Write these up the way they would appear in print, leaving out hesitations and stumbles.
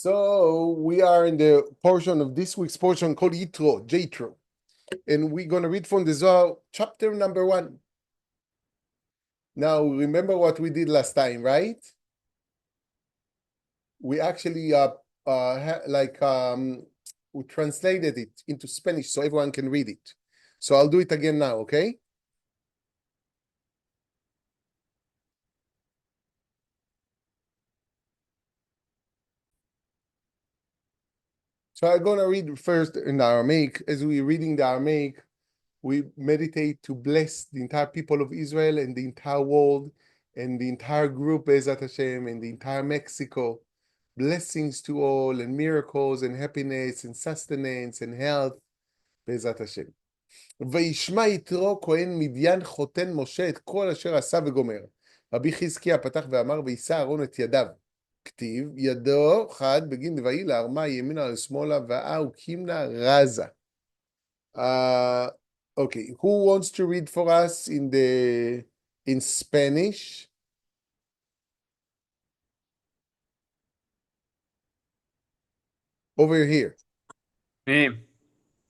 So we are in the portion of this week's portion called Yitro, and we're going to read from the Zohar, chapter number 1. Now, remember what we did last time, right? We actually we translated it into Spanish so everyone can read it. So I'll do it again now, okay? So I'm going to read first in Aramaic. As we're reading the Aramaic, we meditate to bless the entire people of Israel and the entire world and the entire group, Bezat Hashem, and the entire Mexico. Blessings to all and miracles and happiness and sustenance and health, Bezat Hashem. וישמע יתרו כהן מדיין חותן משה את כל אשר עשה וגומר. רבי חזקיה פתח ואמר וישא אהרון את ידיו. כתיב ידו חד בגין דבעי להרמה ימינה לשמאלה והאה וקימנה רזה. Okay, who wants to read for us in Spanish? Over here. Sí.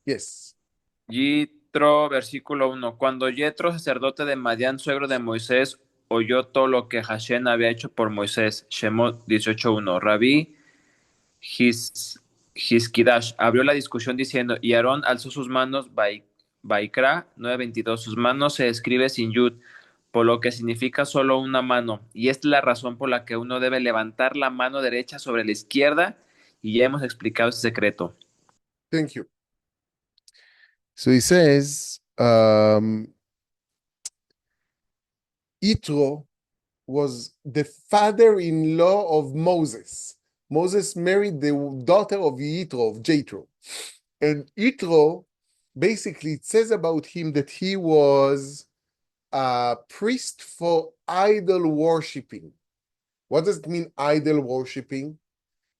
Yes. Yitro, versículo 1. Cuando Yitro, sacerdote de Madián, suegro de Moisés, oyó todo lo que Hashem había hecho por Moisés. Shemot 18:1. Rabí Hizkidash abrió la discusión diciendo, y Aarón alzó sus manos, Baikra 9:22. Sus manos se escribe sin yud, por lo que significa solo una mano. Y esta es la razón por la que uno debe levantar la mano derecha sobre la izquierda, y ya hemos explicado ese secreto. Thank you. So he says, Yitro was the father-in-law of Moses. Moses married the daughter of Jethro. And Yitro, basically, it says about him that he was a priest for idol worshipping. What does it mean, idol worshipping?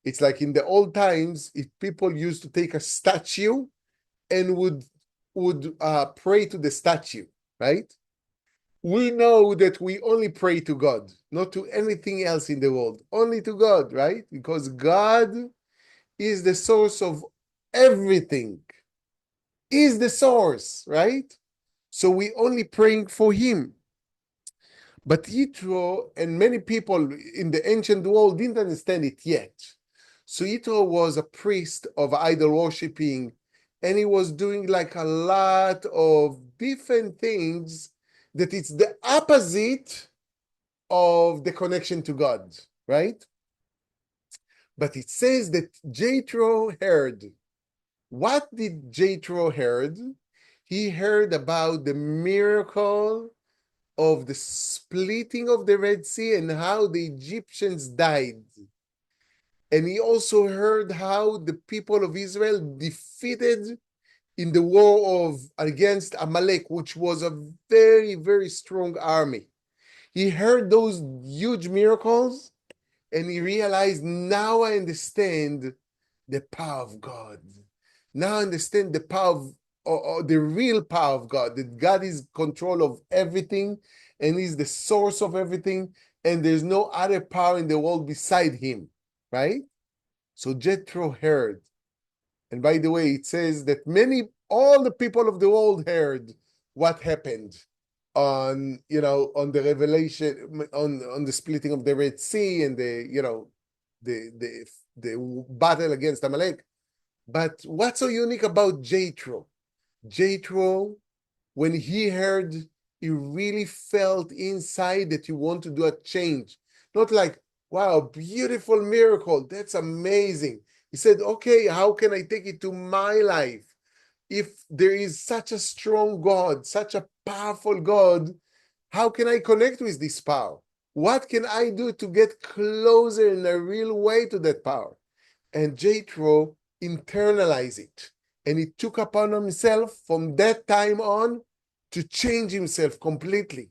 It's like in the old times, if people used to take a statue and would pray to the statue, right? We know that we only pray to God, not to anything else in the world, only to God, right? Because God is the source of everything, is the source, right? So we only praying for him. But Yitro and many people in the ancient world didn't understand it yet. So Yitro was a priest of idol worshipping, and he was doing like a lot of different things that it's the opposite of the connection to God, right? But it says that Jethro heard. What did Jethro heard? He heard about the miracle of the splitting of the Red Sea and how the Egyptians died. And he also heard how the people of Israel defeated in the war against Amalek, which was a very, very strong army. He heard those huge miracles and he realized, now I understand the power of God. Now I understand the power of, the real power of God, that God is in control of everything and is the source of everything, and there's no other power in the world beside him, right? So Jethro heard. And by the way, it says that all the people of the world heard what happened on the revelation, on the splitting of the Red Sea and the battle against Amalek. But what's so unique about Jethro? Jethro, when he heard, he really felt inside that he want to do a change. Not like, wow, beautiful miracle, that's amazing. He said, okay, how can I take it to my life? If there is such a strong God, such a powerful God, how can I connect with this power? What can I do to get closer in a real way to that power? And Jethro internalized it. And he took upon himself from that time on to change himself completely,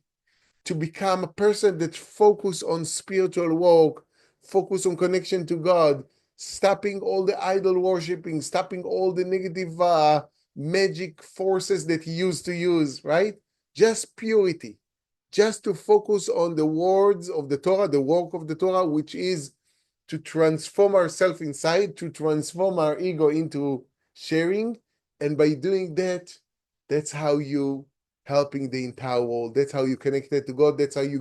to become a person that focus on spiritual work, focus on connection to God, stopping all the idol worshiping, stopping all the negative magic forces that he used to use, right? Just purity, just to focus on the words of the Torah, the work of the Torah, which is to transform ourselves inside, to transform our ego into sharing. And by doing that, that's how you helping the entire world. That's how you connected to God. That's how you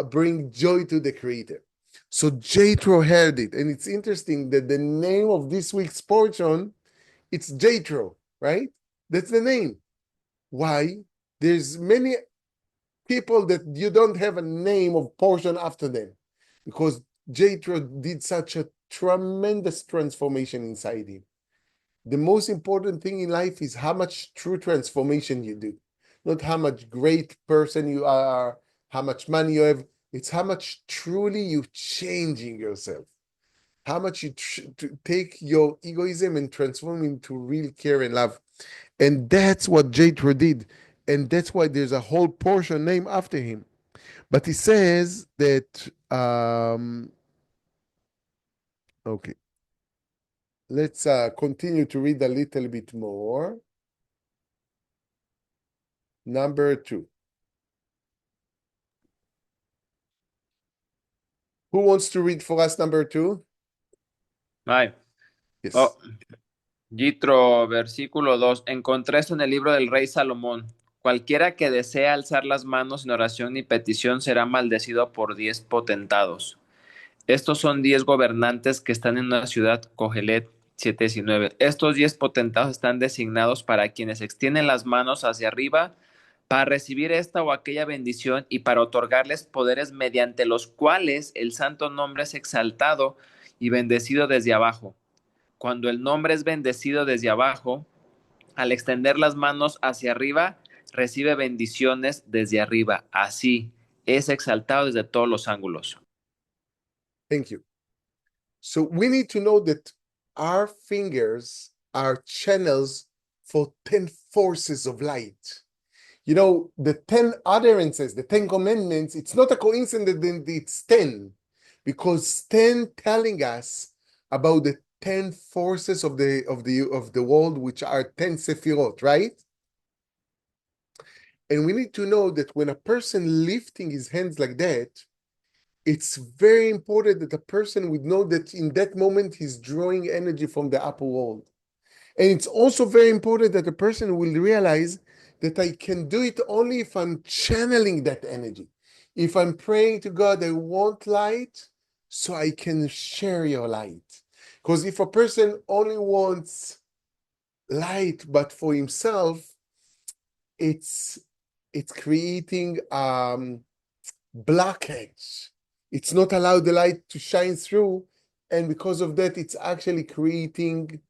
bring joy to the Creator. So Jethro heard it, and it's interesting that the name of this week's portion, it's Jethro, right? That's the name. Why? There's many people that you don't have a name of portion after them, because Jethro did such a tremendous transformation inside him. The most important thing in life is how much true transformation you do, not how much great person you are, how much money you have. It's how much truly you changing yourself, how much you take your egoism and transform into real care and love. And that's what Jethro did. And that's why there's a whole portion named after him. But he says that, okay, let's continue to read a little bit more. Number 2. Who wants to read for us number 2? Ay. Yes. Oh, Yitro, versículo 2. Encontré esto en el libro del rey Salomón. Cualquiera que desea alzar las manos en oración y petición será maldecido por 10 potentados. Estos son 10 gobernantes que están en una ciudad, Cogelet 7:19. Estos 10 potentados están designados para quienes extienden las manos hacia arriba para recibir esta o aquella bendición y para otorgarles poderes mediante los cuales el santo nombre es exaltado y bendecido desde abajo. Cuando el nombre es bendecido desde abajo, al extender las manos hacia arriba, recibe bendiciones desde arriba. Así es exaltado desde todos los ángulos. Thank you. So we need to know that our fingers are channels for 10 forces of light. You know, the 10 utterances, the 10 commandments, it's not a coincidence that it's 10, because 10 telling us about the 10 forces of the world, which are 10 sephirot, right? And we need to know that when a person lifting his hands like that, it's very important that a person would know that in that moment he's drawing energy from the upper world. And it's also very important that a person will realize that I can do it only if I'm channeling that energy. If I'm praying to God, I want light, so I can share your light. Because if a person only wants light, but for himself, it's creating blockage. It's not allowed the light to shine through, and because of that, it's actually creating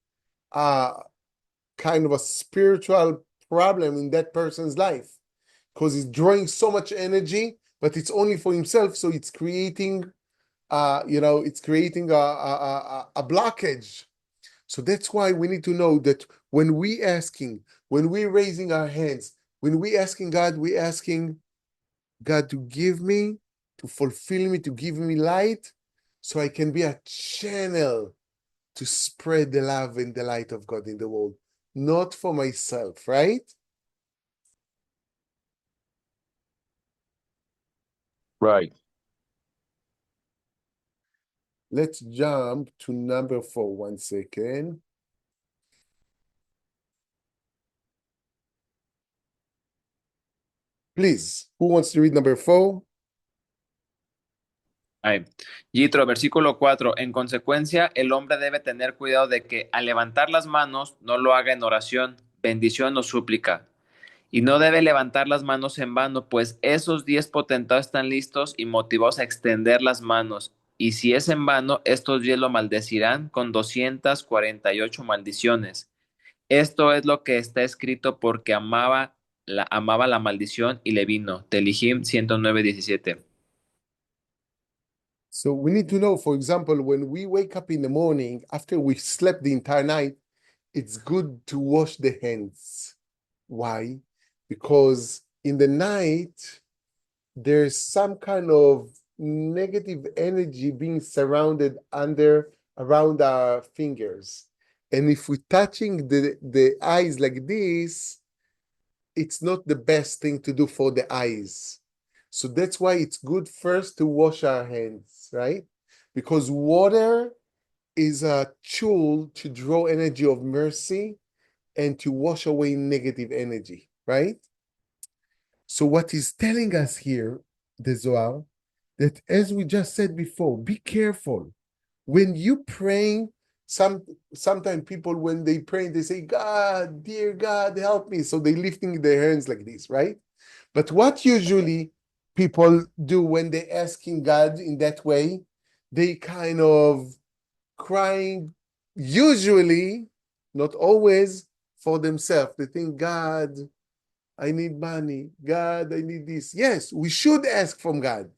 kind of a spiritual problem in that person's life, because he's drawing so much energy, but it's only for himself, so it's creating it's creating a blockage. So that's why we need to know that when we're raising our hands, when we're asking God, we're asking God to give me, to fulfill me, to give me light, so I can be a channel to spread the love and the light of God in the world, not for myself, right? Right. Let's jump to number 4, 1 second. Please, who wants to read number 4? Ay. Yitro, versículo 4. En consecuencia, el hombre debe tener cuidado de que al levantar las manos no lo haga en oración, bendición o súplica. Y no debe levantar las manos en vano, pues esos 10 potentados están listos y motivados a extender las manos. Y si es en vano, estos 10 lo maldecirán con 248 maldiciones. Esto es lo que está escrito porque amaba la maldición y le vino. Telihim 109:17. So we need to know, for example, when we wake up in the morning after we slept the entire night, it's good to wash the hands. Why? Because in the night, there's some kind of negative energy being surrounded around our fingers. And if we're touching the eyes like this, it's not the best thing to do for the eyes. So that's why it's good first to wash our hands, right? because water is a tool to draw energy of mercy and to wash away negative energy, right? So what he's telling us here, the Zohar, that as we just said before, be careful. When you praying, sometimes people, when they pray, they say, God, dear God, help me. So they lifting their hands like this, right? But what usually people do when they asking God in that way, they kind of crying, usually, not always, for themselves. They think, God, I need money. God, I need this. Yes, we should ask from God,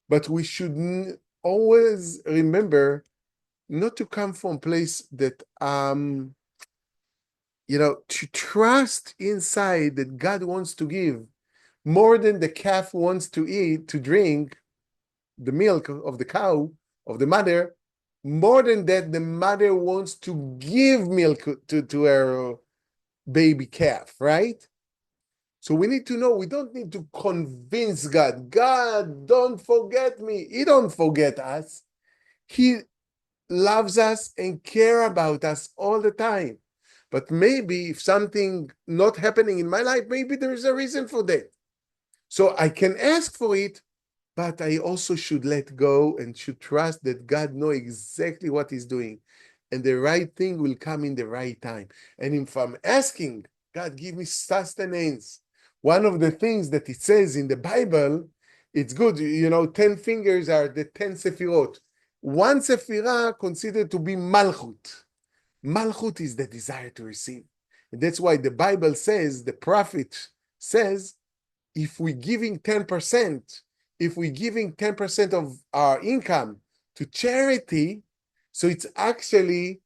but we should always remember not to come from a place that to trust inside that God wants to give more than the calf wants to eat, to drink the milk of the cow, of the mother. More than that, the mother wants to give milk to her baby calf, right? So we need to know, we don't need to convince God. God, don't forget me. He don't forget us. He loves us and care about us all the time. But maybe if something not happening in my life, maybe there is a reason for that. So I can ask for it, but I also should let go and should trust that God knows exactly what he's doing. And the right thing will come in the right time. And if I'm asking, God, give me sustenance. One of the things that it says in the Bible, it's good, 10 fingers are the 10 sephirot. One sephirah considered to be malchut. Malchut is the desire to receive. And that's why the Bible says, the prophet says, if we're giving 10%, if we're giving 10% of our income to charity, so it's actually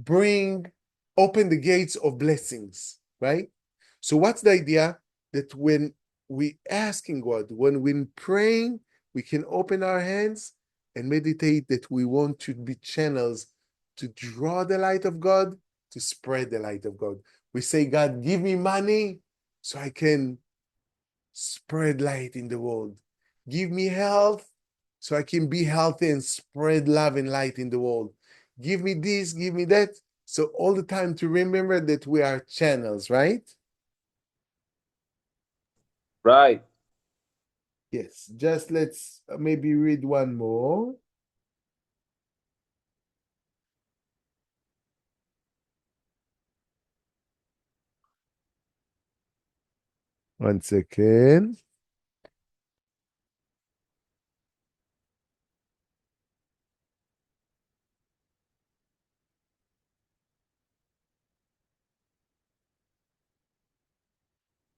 open the gates of blessings, right? So what's the idea? That when we asking God, when we're praying, we can open our hands and meditate that we want to be channels to draw the light of God, to spread the light of God. We say, God, give me money so I can spread light in the world. Give me health so I can be healthy and spread love and light in the world. Give me this, give me that. So all the time to remember that we are channels, right? Right. Yes, just let's maybe read one more. One second.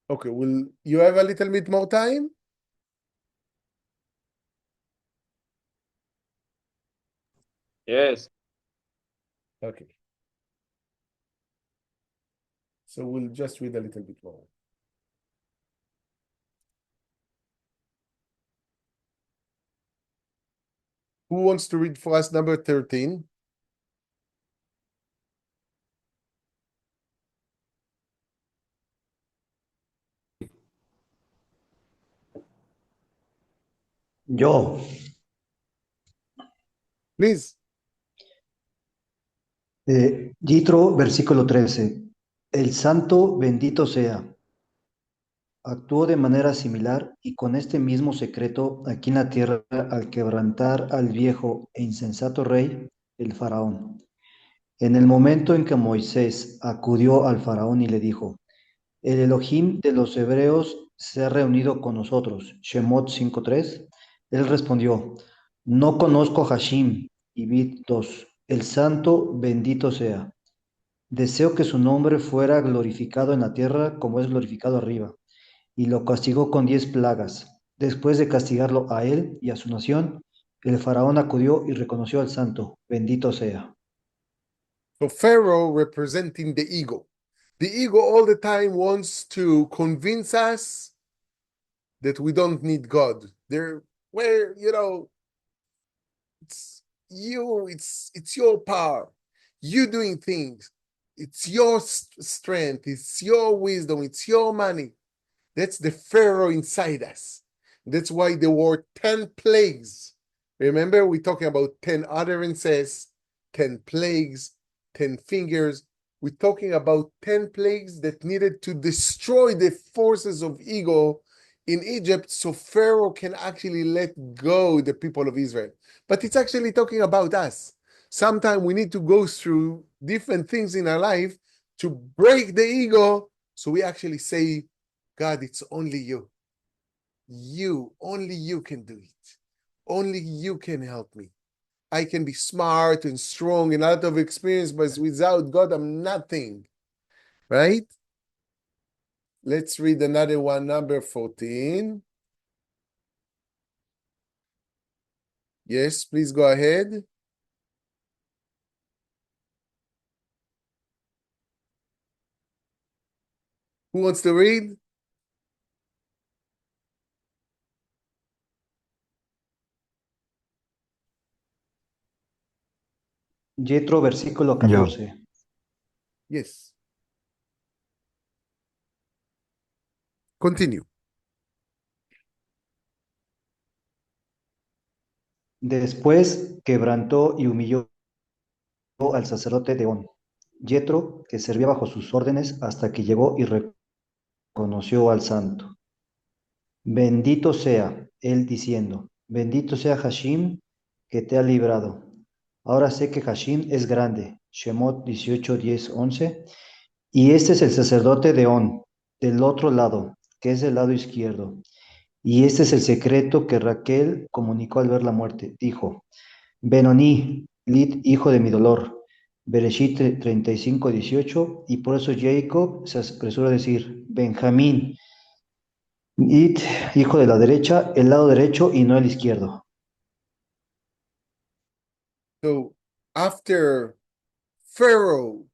Okay, will you have a little bit more time? Yes. Okay. So we'll just read a little bit more. Who wants to read for us number 13? Yo, Please. Yitro, versículo 13. El santo bendito sea. Actuó de manera similar y con este mismo secreto aquí en la tierra al quebrantar al viejo e insensato rey, el faraón. En el momento en que Moisés acudió al faraón y le dijo, el Elohim de los hebreos se ha reunido con nosotros, Shemot 5:3, él respondió, no conozco a Hashim, y Bit 2, el santo bendito sea. Deseo que su nombre fuera glorificado en la tierra como es glorificado arriba. Y lo castigó con 10 plagas. Después de castigarlo a él y a su nación, el faraón acudió y reconoció al santo. Bendito sea. So Pharaoh representing the ego. The ego all the time wants to convince us that we don't need God. It's you, it's your power. You doing things. It's your strength, it's your wisdom, it's your money. That's the Pharaoh inside us. That's why there were 10 plagues Remember, we're talking about 10 utterances, 10 plagues, 10 fingers. We're talking about 10 plagues that needed to destroy the forces of ego in Egypt so Pharaoh can actually let go the people of Israel. But it's actually talking about us. Sometimes we need to go through different things in our life to break the ego so we actually say, God, it's only you. Only you can do it. Only you can help me. I can be smart and strong and a lot of experience, but without God, I'm nothing. Right? Let's read another one, number 14. Yes, please go ahead. Who wants to read? Yitro, versículo Yo. 14. Yes. Continue. Después quebrantó y humilló al sacerdote de On, Yitro, que servía bajo sus órdenes hasta que llegó y reconoció al santo. Bendito sea él diciendo, bendito sea Hashim que te ha librado. Ahora sé que Hashim es grande. Shemot 18, 10, 11. Y este es el sacerdote de On, del otro lado, que es del lado izquierdo. Y este es el secreto que Raquel comunicó al ver la muerte. Dijo, Benoni, Lit, hijo de mi dolor. Bereshit 35, 18. Y por eso Jacob se apresuró a decir, Benjamín, It, hijo de la derecha, el lado derecho y no el izquierdo. So after Pharaoh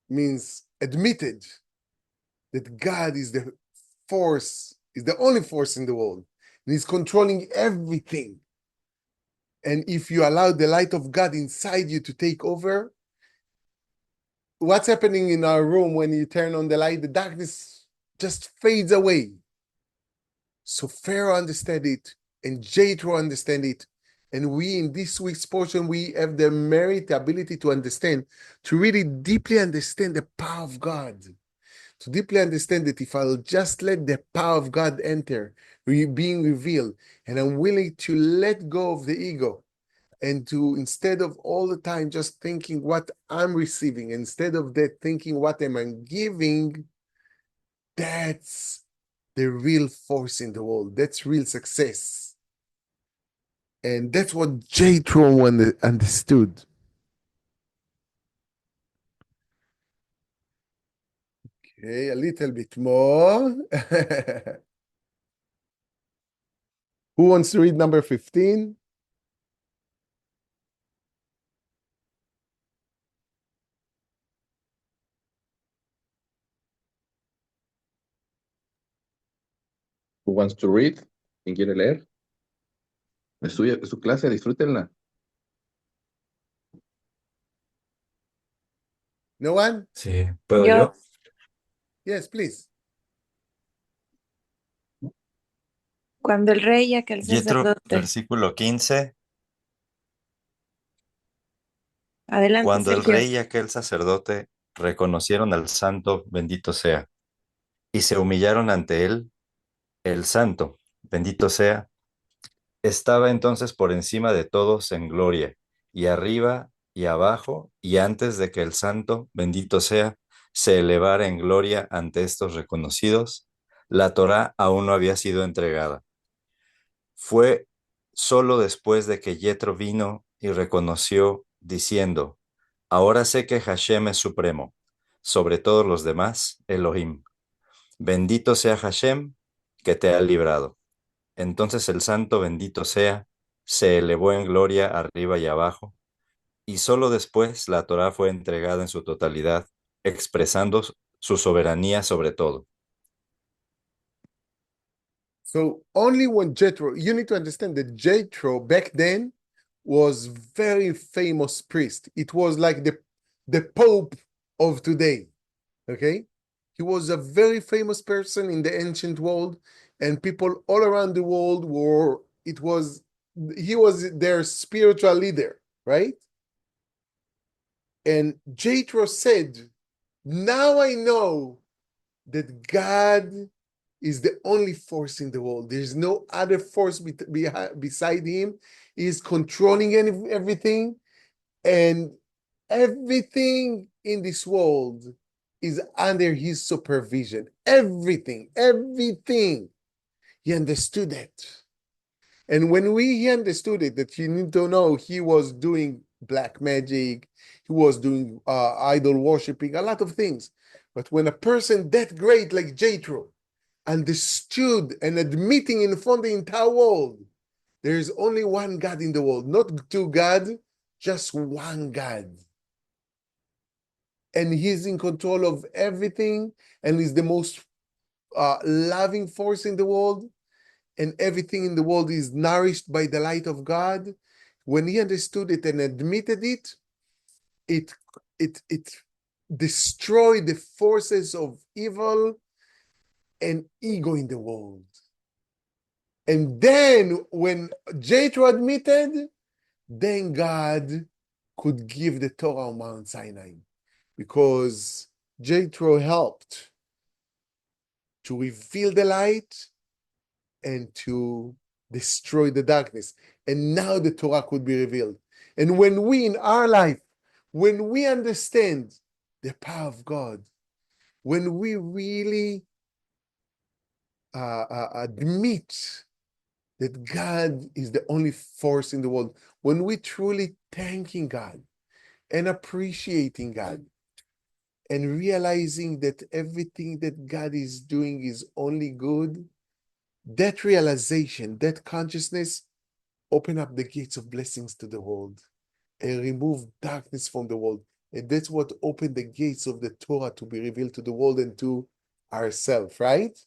means admitted that God is the force, is the only force in the world, and he's controlling everything. And if you allow the light of God inside you to take over, what's happening in our room when you turn on the light? The darkness just fades away. So Pharaoh understood it, and Jethro understand it. And we, in this week's portion, we have the merit, the ability to understand, to really deeply understand the power of God. To deeply understand that if I'll just let the power of God enter, being revealed, and I'm willing to let go of the ego, and to, instead of all the time just thinking what I'm receiving, instead of that thinking what am I giving, that's the real force in the world. That's real success. And that's what Jethro understood. Okay, a little bit more. Who wants to read number 15? Who wants to read? ¿Quién quiere leer? Es su clase, disfrútenla. No one? Sí, ¿puedo Yo, yo? Yes, please. cuando el rey y aquel Yitro, sacerdote, versículo 15. adelante, Cuando el Sergio. rey y aquel sacerdote reconocieron al santo, bendito sea, y se humillaron ante él, el santo, bendito sea, estaba entonces por encima de todos en gloria, y arriba y abajo, y antes de que el santo, bendito sea, se elevara en gloria ante estos reconocidos, la Torá aún no había sido entregada. Fue solo después de que Yetro vino y reconoció, diciendo, ahora sé que Hashem es supremo, sobre todos los demás, Elohim. Bendito sea Hashem, que te ha librado. Entonces el santo bendito sea, se elevó en gloria arriba y abajo, y solo después la Torá fue entregada en su totalidad, expresando su soberanía sobre todo. So only when Jethro, you need to understand that Jethro back then was very famous priest. It was like the Pope of today. Okay? He was a very famous person in the ancient world, and people all around the world it was he was their spiritual leader, right? And Yitro said, now I know that God is the only force in the world. There's no other force beside him. He is controlling everything, and everything in this world is under his supervision. Everything. He understood that. And when he understood it, that you need to know he was doing black magic, he was doing idol worshiping, a lot of things. But when a person that great like Yitro understood and admitting in front of the entire world, there is only one God in the world, not two gods, just one God. And he's in control of everything, and he's the most loving force in the world, and everything in the world is nourished by the light of God. When he understood it and admitted it, it destroyed the forces of evil and ego in the world. And then when Yitro admitted, then God could give the Torah on Mount Sinai, because Yitro helped to reveal the light and to destroy the darkness. And now the Torah could be revealed. And when we in our life, when we understand the power of God, when we really admit that God is the only force in the world, when we truly thanking God and appreciating God and realizing that everything that God is doing is only good, that realization, that consciousness open up the gates of blessings to the world and remove darkness from the world. And that's what opened the gates of the Torah to be revealed to the world and to ourselves, right?